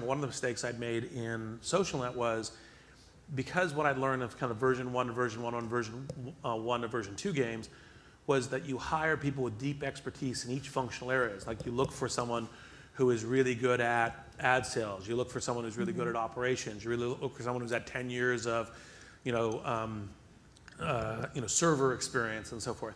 example, one of the mistakes I'd made in SocialNet was because what I'd learned of kind of version 1 to version 1 on version 1 to version 2 games was that you hire people with deep expertise in each functional areas. Like you look for someone who is really good at ad sales. You look for someone who's really good at operations. You really look for someone who's had 10 years of, server experience and so forth.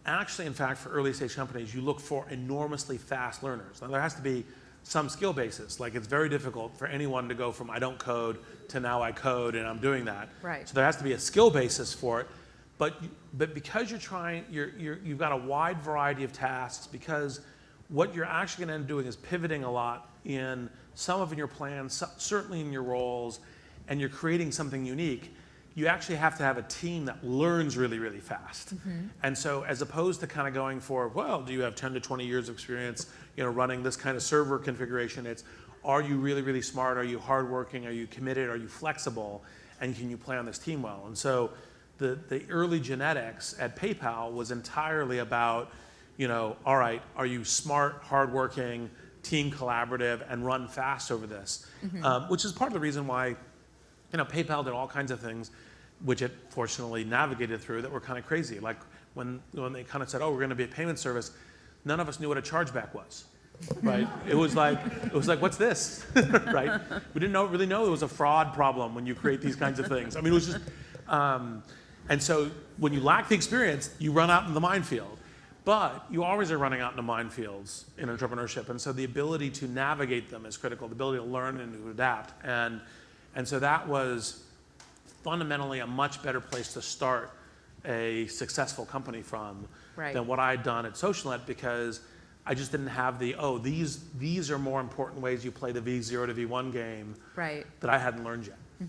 Actually, in fact, for early stage companies, you look for enormously fast learners. Now there has to be some skill basis. Like it's very difficult for anyone to go from I don't code to now I code and I'm doing that. Right. So there has to be a skill basis for it. But because you've got a wide variety of tasks, because what you're actually going to end up doing is pivoting a lot in some of your plans, certainly in your roles, and you're creating something unique, you actually have to have a team that learns really, really fast. And so as opposed to kind of going for, well, do you have 10 to 20 years of experience running this kind of server configuration? It's, are you really, really smart? Are you hardworking? Are you committed? Are you flexible? And can you play on this team well? And so the early genetics at PayPal was entirely about, all right, are you smart, hardworking, team collaborative, and run fast over this? Which is part of the reason why PayPal did all kinds of things, which it fortunately navigated through, that were kind of crazy. Like when they kind of said, oh, we're going to be a payment service, none of us knew what a chargeback was, right? It was like, what's this, right? We didn't really know it was a fraud problem when you create these kinds of things. I mean, it was just, and so when you lack the experience, you run out in the minefield. But you always are running out into minefields in entrepreneurship, and so the ability to navigate them is critical, the ability to learn and to adapt. And so that was fundamentally a much better place to start a successful company from than what I had done at SocialNet, because I just didn't have these are more important ways you play the V0 to V1 game that I hadn't learned yet.